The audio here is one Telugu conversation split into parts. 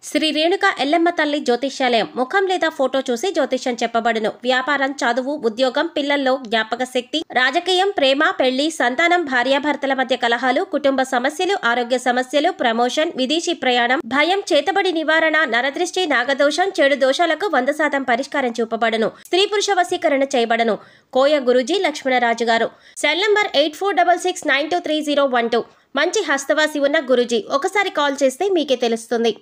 శ్రీ రేణుక ఎల్లమ్మ తల్లి జ్యోతిష్యాలయం ముఖం లేదా ఫోటో చూసి జ్యోతిష్యం చెప్పబడును. వ్యాపారం, చదువు, ఉద్యోగం, పిల్లల్లో జ్ఞాపక శక్తి, రాజకీయం, ప్రేమ, పెళ్లి, సంతానం, భార్యాభర్తల మధ్య కలహాలు, కుటుంబ సమస్యలు, ఆరోగ్య సమస్యలు, ప్రమోషన్, విదేశీ ప్రయాణం, భయం, చేతబడి నివారణ, నరదృష్టి, నాగదోషం, చెడు దోషాలకు 100% పరిష్కారం చూపబడును. స్త్రీ పురుష వశీకరణ చేయబడును. కోయ గురూజీ లక్ష్మణరాజు గారు. Cell number 8466923012. మంచి హస్తవాసి ఉన్న గురూజీ. ఒకసారి కాల్ చేస్తే మీకే తెలుస్తుంది.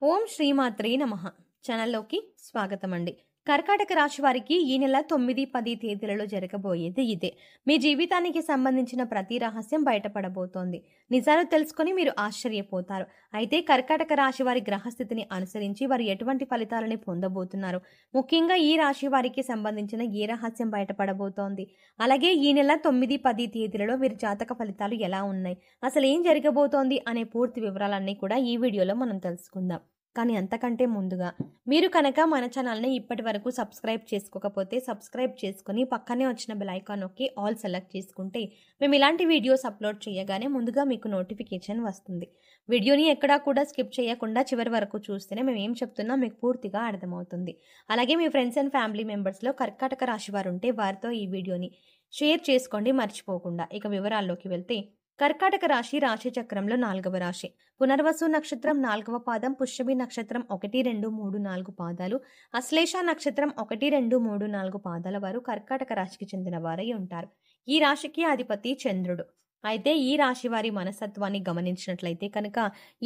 ఓం శ్రీమాత్రే నమః. ఛానల్లోకి స్వాగతం అండి. కర్కాటక రాశి వారికి ఈ నెల 9, 10 తేదీలలో జరగబోయేది ఇదే. మీ జీవితానికి సంబంధించిన ప్రతి రహస్యం బయటపడబోతోంది. నిజాలు తెలుసుకొని మీరు ఆశ్చర్యపోతారు. అయితే కర్కాటక రాశి వారి గ్రహస్థితిని అనుసరించి వారు ఎటువంటి ఫలితాలని పొందబోతున్నారు, ముఖ్యంగా ఈ రాశి వారికి సంబంధించిన ఏ రహస్యం బయటపడబోతోంది, అలాగే ఈ నెల 9, 10 తేదీలలో వీరి జాతక ఫలితాలు ఎలా ఉన్నాయి, అసలు ఏం జరగబోతోంది అనే పూర్తి వివరాలన్నీ కూడా ఈ వీడియోలో మనం తెలుసుకుందాం. కానీ అంతకంటే ముందుగా మీరు కనుక మన ఛానల్ని ఇప్పటి వరకు సబ్స్క్రైబ్ చేసుకోకపోతే సబ్స్క్రైబ్ చేసుకుని పక్కనే వచ్చిన బెల్ ఐకాన్ నొక్కి ఆల్ సెలెక్ట్ చేసుకుంటే మేము ఇలాంటి వీడియోస్ అప్లోడ్ చేయగానే ముందుగా మీకు నోటిఫికేషన్ వస్తుంది. వీడియోని ఎక్కడా కూడా స్కిప్ చేయకుండా చివరి వరకు చూస్తేనే మేము ఏం చెప్తున్నా మీకు పూర్తిగా అర్థమవుతుంది. అలాగే మీ ఫ్రెండ్స్ అండ్ ఫ్యామిలీ మెంబర్స్లో కర్కాటక రాశి వారు ఉంటే వారితో ఈ వీడియోని షేర్ చేసుకోండి మర్చిపోకుండా. ఇక వివరాల్లోకి వెళ్తే, కర్కాటక రాశి రాశి చక్రంలో 4వ రాశి. పునర్వసు నక్షత్రం 4వ పాదం, పుష్యమి నక్షత్రం 1, 2, 3, 4 పాదాలు, అశ్లేష నక్షత్రం 1, 2, 3, 4 పాదాల వారు కర్కాటక రాశికి చెందిన వారై ఉంటారు. ఈ రాశికి అధిపతి చంద్రుడు. అయితే ఈ రాశి వారి మనస్తత్వాన్ని గమనించినట్లయితే కనుక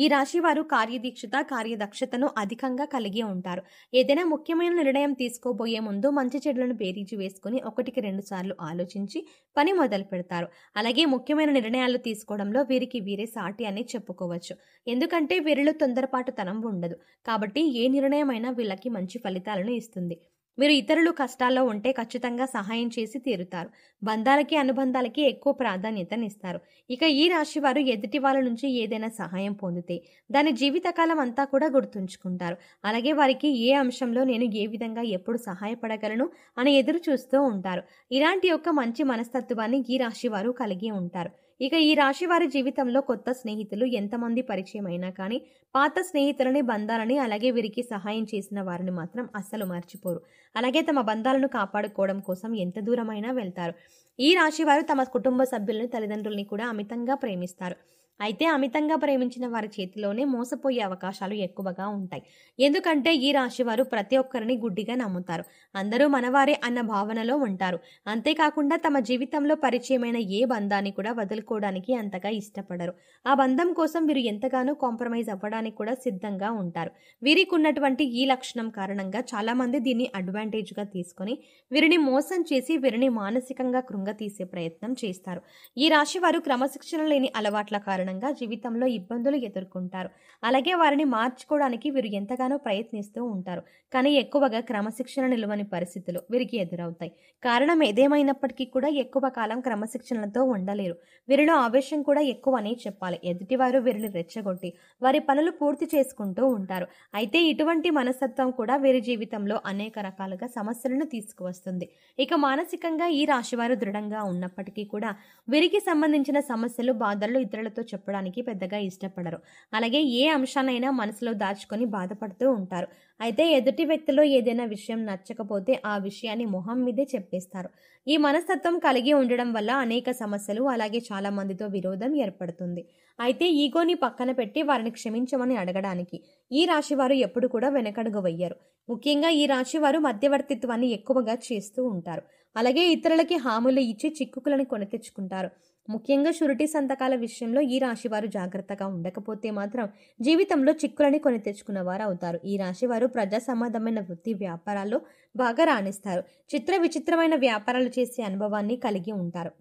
ఈ రాశి వారు కార్యదీక్షత, కార్యదక్షతను అధికంగా కలిగి ఉంటారు. ఏదైనా ముఖ్యమైన నిర్ణయం తీసుకోబోయే ముందు మంచి చెడులను బేరీజు వేసుకుని 1కి 2 సార్లు ఆలోచించి పని మొదలు పెడతారు. అలాగే ముఖ్యమైన నిర్ణయాలు తీసుకోవడంలో వీరికి వీరే సాటి అని చెప్పుకోవచ్చు. ఎందుకంటే వీరిలో తొందరపాటు తనం ఉండదు. కాబట్టి ఏ నిర్ణయమైనా వీళ్ళకి మంచి ఫలితాలను ఇస్తుంది. మీరు ఇతరులు కష్టాల్లో ఉంటే ఖచ్చితంగా సహాయం చేసి తీరుతారు. బంధాలకి, అనుబంధాలకి ఎక్కువ ప్రాధాన్యతనిస్తారు. ఇక ఈ రాశి వారు ఎదుటి వాళ్ళ నుంచి ఏదైనా సహాయం పొందితే దాని జీవితకాలం అంతా కూడా గుర్తుంచుకుంటారు. అలాగే వారికి ఏ అంశంలో నేను ఏ విధంగా ఎప్పుడు సహాయపడగలను అని ఎదురు చూస్తూ ఉంటారు. ఇలాంటి ఒక మంచి మనస్తత్వాన్ని ఈ రాశి వారు కలిగి ఉంటారు. ఇక ఈ రాశి వారి జీవితంలో కొత్త స్నేహితులు ఎంతమంది పరిచయం అయినా కానీ పాత స్నేహితులని, బంధాలని, అలాగే వీరికి సహాయం చేసిన వారిని మాత్రం అస్సలు మర్చిపోరు. అలాగే తమ బంధాలను కాపాడుకోవడం కోసం ఎంత దూరమైనా వెళ్తారు. ఈ రాశి వారు తమ కుటుంబ సభ్యులను, తల్లిదండ్రుల్ని కూడా అమితంగా ప్రేమిస్తారు. అయితే అమితంగా ప్రేమించిన వారి చేతిలోనే మోసపోయే అవకాశాలు ఎక్కువగా ఉంటాయి. ఎందుకంటే ఈ రాశి వారు ప్రతి ఒక్కరిని గుడ్డిగా నమ్ముతారు. అందరూ మనవారే అన్న భావనలో ఉంటారు. అంతేకాకుండా తమ జీవితంలో పరిచయమైన ఏ బంధాన్ని కూడా వదులుకోవడానికి అంతగా ఇష్టపడరు. ఆ బంధం కోసం వీరు ఎంతగానో కాంప్రమైజ్ అవ్వడానికి కూడా సిద్ధంగా ఉంటారు. వీరికి ఉన్నటువంటి ఈ లక్షణం కారణంగా చాలా మంది దీన్ని అడ్వాంటేజ్ గా తీసుకొని వీరిని మోసం చేసి వీరిని మానసికంగా కృంగతీసే ప్రయత్నం చేస్తారు. ఈ రాశి వారు క్రమశిక్షణ లేని అలవాట్ల కారణంగా జీవితంలో ఇబ్బందులు ఎదుర్కొంటారు. అలాగే వారిని మార్చుకోవడానికి వీరు ఎంతగానో ప్రయత్నిస్తూ ఉంటారు. కానీ ఎక్కువగా క్రమశిక్షణ నిలువని పరిస్థితులు వీరికి ఎదురవుతాయి. కారణం ఏదేమైనప్పటికీ కూడా ఎక్కువ కాలం క్రమశిక్షణలతో ఉండలేరు. వీరిలో ఆవేశం కూడా ఎక్కువ అని చెప్పాలి. ఎదుటివారు వీరిని రెచ్చగొట్టి వారి పనులు పూర్తి చేసుకుంటూ ఉంటారు. అయితే ఇటువంటి మనస్తత్వం కూడా వీరి జీవితంలో అనేక రకాలుగా సమస్యలను తీసుకువస్తుంది. ఇక మానసికంగా ఈ రాశివారు దృఢంగా ఉన్నప్పటికీ కూడా వీరికి సంబంధించిన సమస్యలు, బాధలు ఇతరులతో చెప్పడానికి పెద్దగా ఇష్టపడరు. అలాగే ఏ అంశాన్నైనా మనసులో దాచుకొని బాధపడుతూ ఉంటారు. అయితే ఎదుటి వ్యక్తిలో ఏదైనా విషయం నచ్చకపోతే ఆ విషయాన్ని మొహం మీదే చెప్పేస్తారు. ఈ మనస్తత్వం కలిగి ఉండడం వల్ల అనేక సమస్యలు, అలాగే చాలా మందితో విరోధం ఏర్పడుతుంది. అయితే ఈగోని పక్కన పెట్టి వారిని క్షమించమని అడగడానికి ఈ రాశి వారు ఎప్పుడు కూడా వెనకడుగు వెయ్యరు. ముఖ్యంగా ఈ రాశి వారు మధ్యవర్తిత్వాన్ని ఎక్కువగా చేస్తూ ఉంటారు. అలాగే ఇతరులకి హామీలు ఇచ్చి చిక్కుకులను కొని తెచ్చుకుంటారు. ముఖ్యంగా షూరిటీ సంతకాల విషయంలో ఈ రాశి వారు జాగ్రత్తగా ఉండకపోతే మాత్రం జీవితంలో చిక్కులని కొని తెచ్చుకున్న వారు అవుతారు. ఈ రాశి వారు ప్రజా సంబంధమైన వృత్తి, వ్యాపారాల్లో బాగా రాణిస్తారు. చిత్ర విచిత్రమైన వ్యాపారాలు చేసే అనుభవాన్ని కలిగి ఉంటారు.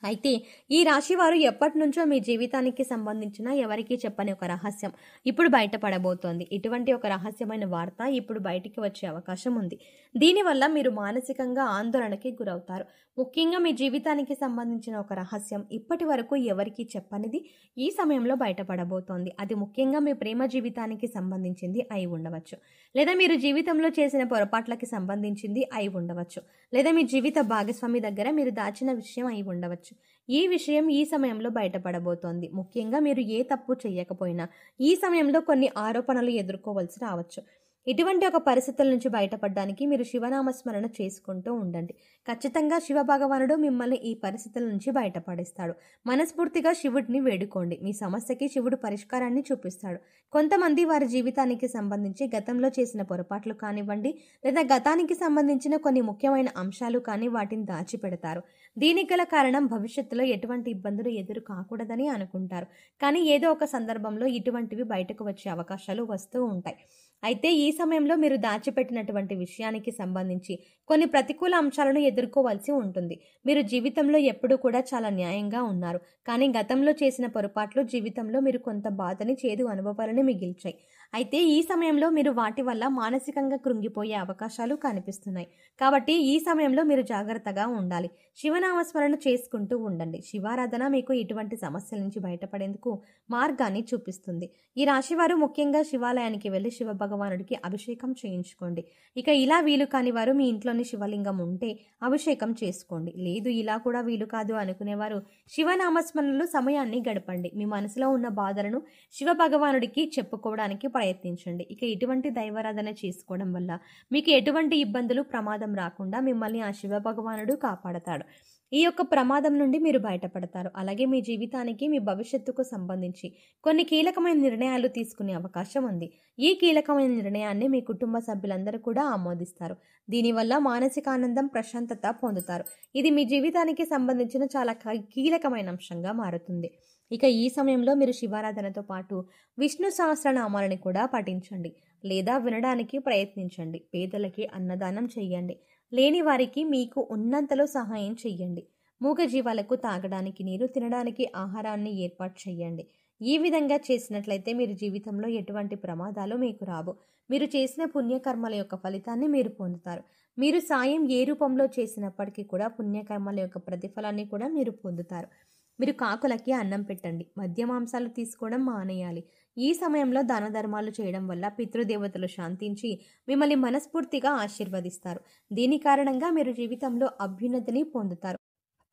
అయితే ఈ రాశి వారు ఎప్పటి నుంచో మీ జీవితానికి సంబంధించిన ఎవరికీ చెప్పని ఒక రహస్యం ఇప్పుడు బయటపడబోతోంది. ఇటువంటి ఒక రహస్యమైన వార్త ఇప్పుడు బయటికి వచ్చే అవకాశం ఉంది. దీనివల్ల మీరు మానసికంగా ఆందోళనకి గురవుతారు. ముఖ్యంగా మీ జీవితానికి సంబంధించిన ఒక రహస్యం ఇప్పటి వరకు ఎవరికీ చెప్పనిది ఈ సమయంలో బయటపడబోతోంది. అది ముఖ్యంగా మీ ప్రేమ జీవితానికి సంబంధించింది అయి ఉండవచ్చు, లేదా మీరు జీవితంలో చేసిన పొరపాట్లకి సంబంధించింది అయి ఉండవచ్చు, లేదా మీ జీవిత భాగస్వామి దగ్గర మీరు దాచిన విషయం అయి ఉండవచ్చు. ఈ విషయం ఈ సమయంలో బయటపడబోతోంది. ముఖ్యంగా మీరు ఏ తప్పు చేయకపోయినా ఈ సమయంలో కొన్ని ఆరోపణలు ఎదుర్కోవాల్సి రావచ్చు. ఇటువంటి ఒక పరిస్థితుల నుంచి బయటపడడానికి మీరు శివనామస్మరణ చేసుకుంటూ ఉండండి. ఖచ్చితంగా శివ భగవానుడు మిమ్మల్ని ఈ పరిస్థితుల నుంచి బయటపడిస్తాడు. మనస్ఫూర్తిగా శివుడిని వేడుకోండి. మీ సమస్యకి శివుడు పరిష్కారాన్ని చూపిస్తాడు. కొంతమంది వారి జీవితానికి సంబంధించి గతంలో చేసిన పొరపాట్లు కానివ్వండి, లేదా గతానికి సంబంధించిన కొన్ని ముఖ్యమైన అంశాలు కానీ వాటిని దాచిపెడతారు. దీనికి గల కారణం భవిష్యత్తులో ఎటువంటి ఇబ్బందులు ఎదురు కాకూడదని అనుకుంటారు. కానీ ఏదో ఒక సందర్భంలో ఇటువంటివి బయటకు వచ్చే అవకాశాలు వస్తూ ఉంటాయి. అయితే ఈ సమయంలో మీరు దాచిపెట్టినటువంటి విషయానికి సంబంధించి కొన్ని ప్రతికూల అంశాలను ఎదుర్కోవాల్సి ఉంటుంది. మీరు జీవితంలో ఎప్పుడూ కూడా చాలా న్యాయంగా ఉన్నారు. కానీ గతంలో చేసిన పొరపాట్లు జీవితంలో మీరు కొంత బాధని, చేదు అనుభవాలను మిగిల్చాయి. అయితే ఈ సమయంలో మీరు వాటి వల్ల మానసికంగా కృంగిపోయే అవకాశాలు కనిపిస్తున్నాయి. కాబట్టి ఈ సమయంలో మీరు జాగ్రత్తగా ఉండాలి. శివనామస్మరణ చేసుకుంటూ ఉండండి. శివారాధన మీకు ఇటువంటి సమస్యల నుంచి బయటపడేందుకు మార్గాన్ని చూపిస్తుంది. ఈ రాశివారు ముఖ్యంగా శివాలయానికి వెళ్లి శివ భగవానుడికి అభిషేకం చేయించుకోండి. ఇక ఇలా వీలు కాని వారు మీ ఇంట్లోని శివలింగం ఉంటే అభిషేకం చేసుకోండి. లేదు ఇలా కూడా వీలు కాదు అనుకునేవారు శివనామస్మరణలో సమయాన్ని గడపండి. మీ మనసులో ఉన్న బాధలను శివ భగవానుడికి చెప్పుకోవడానికి ప్రయత్నించండి. ఇక ఇటువంటి దైవారాధన చేసుకోవడం వల్ల మీకు ఎటువంటి ఇబ్బందులు, ప్రమాదం రాకుండా మిమ్మల్ని ఆ శివ భగవానుడు కాపాడతాడు. ఈ యొక్క ప్రమాదం నుండి మీరు బయటపడతారు. అలాగే మీ జీవితానికి, మీ భవిష్యత్తుకు సంబంధించి కొన్ని కీలకమైన నిర్ణయాలు తీసుకునే అవకాశం ఉంది. ఈ కీలకమైన నిర్ణయాన్ని మీ కుటుంబ సభ్యులందరూ కూడా ఆమోదిస్తారు. దీనివల్ల మానసిక ఆనందం, ప్రశాంతత పొందుతారు. ఇది మీ జీవితానికి సంబంధించిన చాలా కీలకమైన అంశంగా మారుతుంది. ఇక ఈ సమయంలో మీరు శివారాధనతో పాటు విష్ణు సహస్రనామాలని కూడా పఠించండి లేదా వినడానికి ప్రయత్నించండి. పేదలకి అన్నదానం చెయ్యండి. లేని వారికి మీకు ఉన్నంతలో సహాయం చెయ్యండి. మూగజీవాలకు తాగడానికి నీరు, తినడానికి ఆహారాన్ని ఏర్పాటు చేయండి. ఈ విధంగా చేసినట్లయితే మీరు జీవితంలో ఎటువంటి ప్రమాదాలు మీకు రావు. మీరు చేసిన పుణ్యకర్మల యొక్క ఫలితాన్ని మీరు పొందుతారు. మీరు సాయం ఏ రూపంలో చేసినప్పటికీ కూడా పుణ్యకర్మల యొక్క ప్రతిఫలాన్ని కూడా మీరు పొందుతారు. మీరు కాకులకి అన్నం పెట్టండి. మద్య మాంసాలు తీసుకోవడం మానేయాలి. ఈ సమయంలో దాన ధర్మాలు చేయడం వల్ల పితృదేవతలు శాంతించి మిమ్మల్ని మనస్ఫూర్తిగా ఆశీర్వదిస్తారు. దీని కారణంగా మీరు జీవితంలో అభ్యున్నతిని పొందుతారు.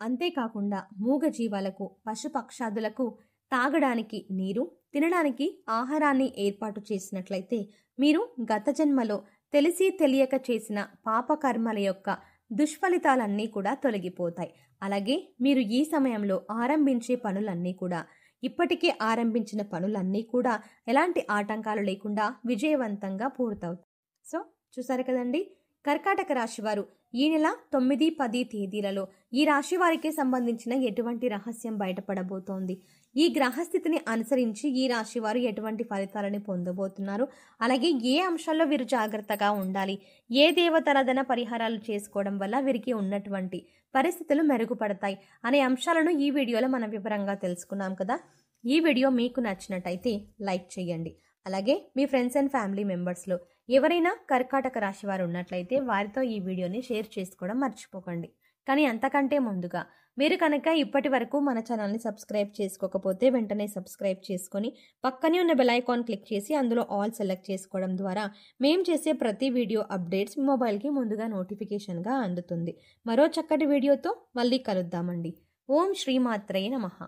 అంతేకాకుండా మూగ జీవాలకు, పశుపక్షాదులకు తాగడానికి నీరు, తినడానికి ఆహారాన్ని ఏర్పాటు చేసినట్లయితే మీరు గత జన్మలో తెలిసి తెలియక చేసిన పాపకర్మల యొక్క దుష్ఫలితాలన్నీ కూడా తొలగిపోతాయి. అలాగే మీరు ఈ సమయంలో ఆరంభించే పనులన్నీ కూడా, ఇప్పటికే ఆరంభించిన పనులన్నీ కూడా ఎలాంటి ఆటంకాలు లేకుండా విజయవంతంగా పూర్తవుతాయి. సో చూసారు కదండి, కర్కాటక రాశి వారు ఈ నెల 9, 10 తేదీలలో ఈ రాశి వారికి సంబంధించిన ఎటువంటి రహస్యం బయటపడబోతోంది, ఈ గ్రహస్థితిని అనుసరించి ఈ రాశి వారు ఎటువంటి ఫలితాలను పొందబోతున్నారు, అలాగే ఏ అంశాల్లో వీరు జాగ్రత్తగా ఉండాలి, ఏ దేవతారాధన పరిహారాలు చేసుకోవడం వల్ల వీరికి ఉన్నటువంటి పరిస్థితులు మెరుగుపడతాయి అనే అంశాలను ఈ వీడియోలో మనం వివరంగా తెలుసుకున్నాం కదా. ఈ వీడియో మీకు నచ్చినట్టయితే లైక్ చేయండి. అలాగే మీ ఫ్రెండ్స్ అండ్ ఫ్యామిలీ మెంబర్స్లో ఎవరైనా కర్కాటక రాశి వారు ఉన్నట్లయితే వారితో ఈ వీడియోని షేర్ చేసుకోవడం మర్చిపోకండి. కానీ అంతకంటే ముందుగా మీరు కనుక ఇప్పటి వరకు మన ఛానల్ని సబ్స్క్రైబ్ చేసుకోకపోతే వెంటనే సబ్స్క్రైబ్ చేసుకొని పక్కనే ఉన్న బెల్ ఐకాన్ క్లిక్ చేసి అందులో ఆల్ సెలెక్ట్ చేసుకోవడం ద్వారా మేము చేసే ప్రతి వీడియో అప్డేట్స్ మీ మొబైల్కి ముందుగా నోటిఫికేషన్గా అందుతుంది. మరో చక్కటి వీడియోతో మళ్ళీ కలుద్దామండి. ఓం శ్రీమాత్రే నమః.